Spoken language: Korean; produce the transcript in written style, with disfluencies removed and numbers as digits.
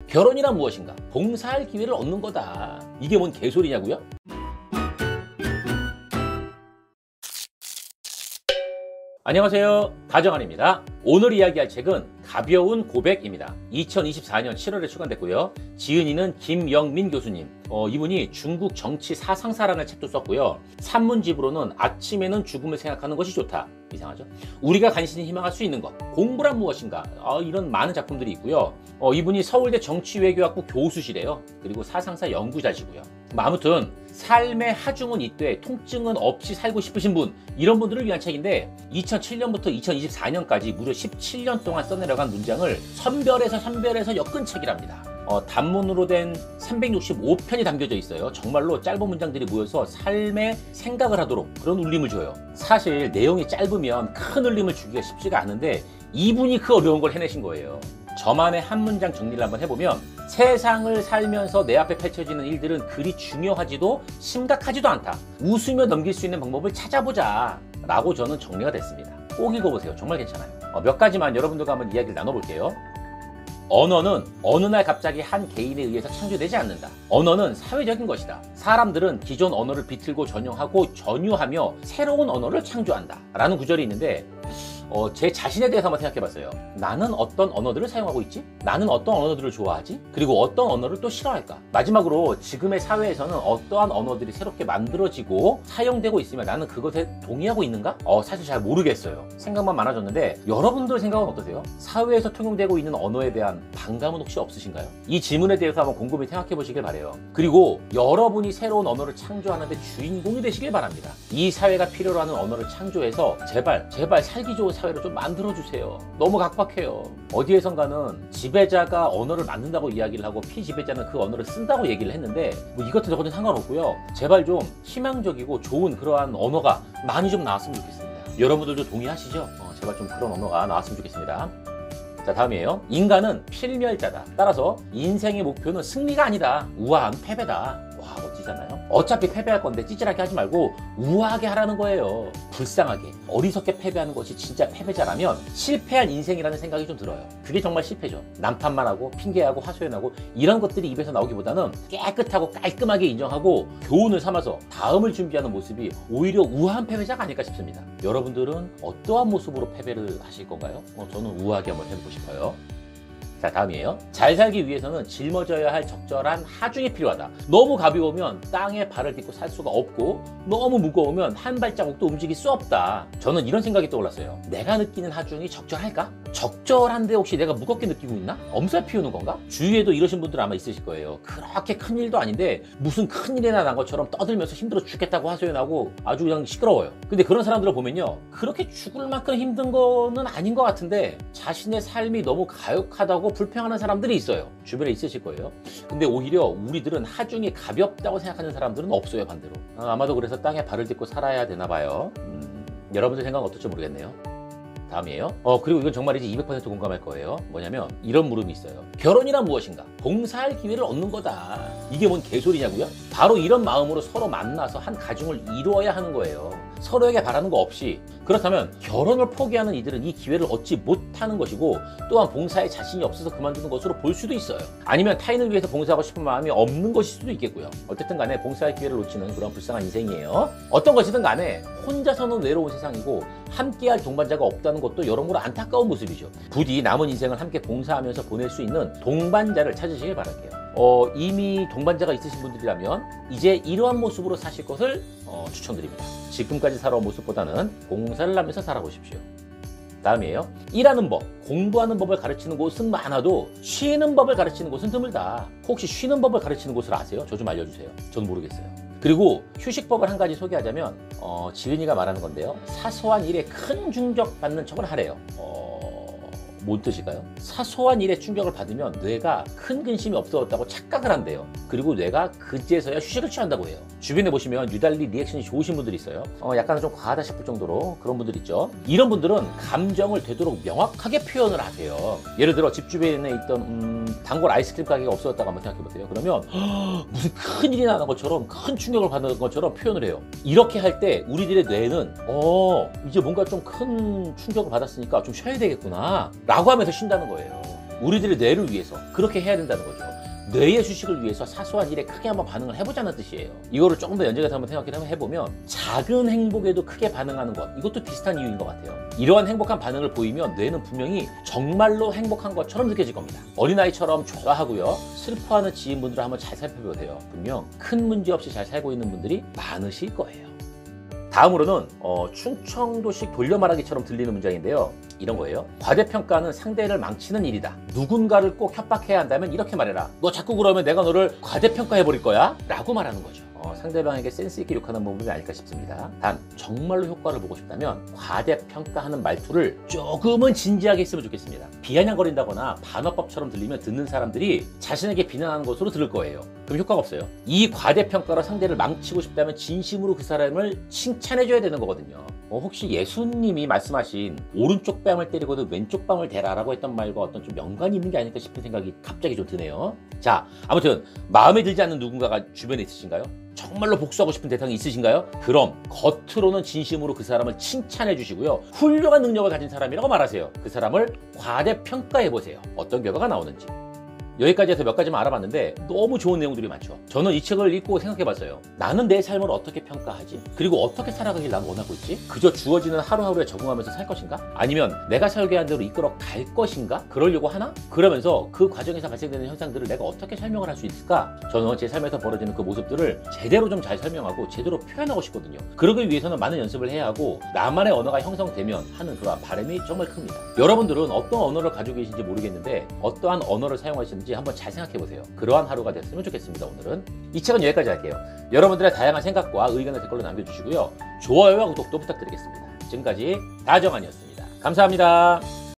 결혼이란 무엇인가? 봉사할 기회를 얻는 거다. 이게 뭔 개소리냐고요? 안녕하세요, 다정한입니다. 오늘 이야기할 책은 가벼운 고백입니다. 2024년 7월에 출간됐고요. 지은이는 김영민 교수님. 이분이 중국 정치 사상사라는 책도 썼고요. 산문집으로는 아침에는 죽음을 생각하는 것이 좋다. 이상하죠? 우리가 간신히 희망할 수 있는 것, 공부란 무엇인가, 이런 많은 작품들이 있고요. 이분이 서울대 정치외교학부 교수시래요. 그리고 사상사 연구자시고요. 아무튼 삶의 하중은 있되 통증은 없이 살고 싶으신 분, 이런 분들을 위한 책인데 2007년부터 2024년까지 무려 17년 동안 써내려간 문장을 선별해서 엮은 책이랍니다. 단문으로 된 365편이 담겨져 있어요. 정말로 짧은 문장들이 모여서 삶의 생각을 하도록 그런 울림을 줘요. 사실 내용이 짧으면 큰 울림을 주기가 쉽지가 않은데 이분이 그 어려운 걸 해내신 거예요. 저만의 한 문장 정리를 한번 해보면, 세상을 살면서 내 앞에 펼쳐지는 일들은 그리 중요하지도 심각하지도 않다. 웃으며 넘길 수 있는 방법을 찾아보자 라고 저는 정리가 됐습니다. 꼭 읽어보세요. 정말 괜찮아요. 몇 가지만 여러분들과 한번 이야기를 나눠볼게요. 언어는 어느 날 갑자기 한 개인에 의해서 창조되지 않는다. 언어는 사회적인 것이다. 사람들은 기존 언어를 비틀고 전용하고 전유하며 새로운 언어를 창조한다 라는 구절이 있는데, 제 자신에 대해서 한번 생각해봤어요. 나는 어떤 언어들을 사용하고 있지? 나는 어떤 언어들을 좋아하지? 그리고 어떤 언어를 또 싫어할까? 마지막으로 지금의 사회에서는 어떠한 언어들이 새롭게 만들어지고 사용되고 있으면 나는 그것에 동의하고 있는가? 사실 잘 모르겠어요. 생각만 많아졌는데 여러분들 생각은 어떠세요? 사회에서 통용되고 있는 언어에 대한 반감은 혹시 없으신가요? 이 질문에 대해서 한번 곰곰이 생각해 보시길 바래요. 그리고 여러분이 새로운 언어를 창조하는 데 주인공이 되시길 바랍니다. 이 사회가 필요로 하는 언어를 창조해서 제발 살기 좋은 사회를 좀 만들어주세요. 너무 각박해요. 어디에선가는 지배자가 언어를 만든다고 이야기를 하고 피지배자는 그 언어를 쓴다고 얘기를 했는데, 이것도 저것도 상관없고요. 제발 좀 희망적이고 좋은 그러한 언어가 많이 좀 나왔으면 좋겠습니다. 여러분들도 동의하시죠? 제발 좀 그런 언어가 나왔으면 좋겠습니다. 자, 다음이에요. 인간은 필멸자다. 따라서 인생의 목표는 승리가 아니다. 우아한 패배다. 와, 멋지잖아요. 어차피 패배할 건데 찌질하게 하지 말고 우아하게 하라는 거예요. 불쌍하게 어리석게 패배하는 것이 진짜 패배자라면 실패한 인생이라는 생각이 좀 들어요. 그게 정말 실패죠. 난판만 하고 핑계하고 하소연하고 이런 것들이 입에서 나오기보다는 깨끗하고 깔끔하게 인정하고 교훈을 삼아서 다음을 준비하는 모습이 오히려 우아한 패배자가 아닐까 싶습니다. 여러분들은 어떠한 모습으로 패배를 하실 건가요? 저는 우아하게 한번 해보고 싶어요. 자, 다음이에요. 잘 살기 위해서는 짊어져야 할 적절한 하중이 필요하다. 너무 가벼우면 땅에 발을 딛고 살 수가 없고, 너무 무거우면 한 발자국도 움직일 수 없다. 저는 이런 생각이 떠올랐어요. 내가 느끼는 하중이 적절할까? 적절한데 혹시 내가 무겁게 느끼고 있나? 엄살 피우는 건가? 주위에도 이러신 분들 아마 있으실 거예요. 그렇게 큰일도 아닌데 무슨 큰일이나 난 것처럼 떠들면서 힘들어 죽겠다고 하소연하고 아주 그냥 시끄러워요. 근데 그런 사람들을 보면요, 그렇게 죽을 만큼 힘든 거는 아닌 것 같은데 자신의 삶이 너무 가혹하다고 불평하는 사람들이 있어요. 주변에 있으실 거예요. 근데 오히려 우리들은 하중이 가볍다고 생각하는 사람들은 없어요. 반대로. 아마도 그래서 땅에 발을 딛고 살아야 되나 봐요. 여러분들 생각은 어떨지 모르겠네요. 다음이에요. 그리고 이건 정말이지 200% 공감할 거예요. 뭐냐면 이런 물음이 있어요. 결혼이란 무엇인가? 봉사할 기회를 얻는 거다. 이게 뭔 개소리냐고요? 바로 이런 마음으로 서로 만나서 한 가정을 이루어야 하는 거예요. 서로에게 바라는 거 없이. 그렇다면 결혼을 포기하는 이들은 이 기회를 얻지 못하는 것이고, 또한 봉사에 자신이 없어서 그만두는 것으로 볼 수도 있어요. 아니면 타인을 위해서 봉사하고 싶은 마음이 없는 것일 수도 있겠고요. 어쨌든 간에 봉사할 기회를 놓치는 그런 불쌍한 인생이에요. 어떤 것이든 간에 혼자서는 외로운 세상이고 함께할 동반자가 없다는 것도 여러모로 안타까운 모습이죠. 부디 남은 인생을 함께 봉사하면서 보낼 수 있는 동반자를 찾으시길 바랄게요. 이미 동반자가 있으신 분들이라면 이제 이러한 모습으로 사실 것을 추천드립니다. 지금까지 살아온 모습보다는 봉사를 하면서 살아보십시오. 다음이에요. 일하는 법, 공부하는 법을 가르치는 곳은 많아도 쉬는 법을 가르치는 곳은 드물다. 혹시 쉬는 법을 가르치는 곳을 아세요? 저 좀 알려주세요. 저는 모르겠어요. 그리고 휴식법을 한 가지 소개하자면 지은이가 말하는 건데요. 사소한 일에 큰 충격 받는 척을 하래요. 뭔 뜻일까요? 사소한 일에 충격을 받으면 뇌가 큰 근심이 없어졌다고 착각을 한대요. 그리고 뇌가 그제서야 휴식을 취한다고 해요. 주변에 보시면 유달리 리액션이 좋으신 분들이 있어요. 약간 좀 과하다 싶을 정도로 그런 분들 있죠. 이런 분들은 감정을 되도록 명확하게 표현을 하세요. 예를 들어 집 주변에 있던 단골 아이스크림 가게가 없어졌다고 한번 생각해 보세요. 그러면 무슨 큰일이 나는 것처럼, 큰 충격을 받는 것처럼 표현을 해요. 이렇게 할 때 우리들의 뇌는 이제 뭔가 좀 큰 충격을 받았으니까 좀 쉬어야 되겠구나 라고 하면서 쉰다는 거예요. 우리들의 뇌를 위해서 그렇게 해야 된다는 거죠. 뇌의 휴식을 위해서 사소한 일에 크게 한번 반응을 해보자는 뜻이에요. 이거를 조금 더 연결해서 한번 생각해보면 작은 행복에도 크게 반응하는 것, 이것도 비슷한 이유인 것 같아요. 이러한 행복한 반응을 보이면 뇌는 분명히 정말로 행복한 것처럼 느껴질 겁니다. 어린아이처럼 좋아하고요, 슬퍼하는 지인분들을 한번 잘 살펴보세요. 분명 큰 문제 없이 잘 살고 있는 분들이 많으실 거예요. 다음으로는 충청도식 돌려 말하기처럼 들리는 문장인데요. 이런 거예요. 과대평가는 상대를 망치는 일이다. 누군가를 꼭 협박해야 한다면 이렇게 말해라. 너 자꾸 그러면 내가 너를 과대평가해버릴 거야 라고 말하는 거죠. 상대방에게 센스 있게 욕하는 부분이 아닐까 싶습니다. 단 정말로 효과를 보고 싶다면 과대평가하는 말투를 조금은 진지하게 했으면 좋겠습니다. 비아냥거린다거나 반어법처럼 들리면 듣는 사람들이 자신에게 비난하는 것으로 들을 거예요. 그럼 효과가 없어요. 이 과대평가로 상대를 망치고 싶다면 진심으로 그 사람을 칭찬해줘야 되는 거거든요. 혹시 예수님이 말씀하신 오른쪽 뺨을 때리고도 왼쪽 뺨을 대라라고 했던 말과 어떤 좀 연관이 있는 게 아닐까 싶은 생각이 갑자기 좀 드네요. 자, 아무튼 마음에 들지 않는 누군가가 주변에 있으신가요? 정말로 복수하고 싶은 대상이 있으신가요? 그럼 겉으로는 진심으로 그 사람을 칭찬해 주시고요, 훌륭한 능력을 가진 사람이라고 말하세요. 그 사람을 과대평가해 보세요. 어떤 결과가 나오는지. 여기까지 해서 몇 가지만 알아봤는데 너무 좋은 내용들이 많죠. 저는 이 책을 읽고 생각해봤어요. 나는 내 삶을 어떻게 평가하지? 그리고 어떻게 살아가길 난 원하고 있지? 그저 주어지는 하루하루에 적응하면서 살 것인가? 아니면 내가 설계한 대로 이끌어 갈 것인가? 그러려고 하나? 그러면서 그 과정에서 발생되는 현상들을 내가 어떻게 설명을 할 수 있을까? 저는 제 삶에서 벌어지는 그 모습들을 제대로 좀 잘 설명하고 제대로 표현하고 싶거든요. 그러기 위해서는 많은 연습을 해야 하고 나만의 언어가 형성되면 하는 그러한 바람이 정말 큽니다. 여러분들은 어떤 언어를 가지고 계신지 모르겠는데 어떠한 언어를 사용하시는지 한번 잘 생각해보세요. 그러한 하루가 됐으면 좋겠습니다. 오늘은 이 책은 여기까지 할게요. 여러분들의 다양한 생각과 의견을 댓글로 남겨주시고요, 좋아요와 구독도 부탁드리겠습니다. 지금까지 다정한이었습니다. 감사합니다.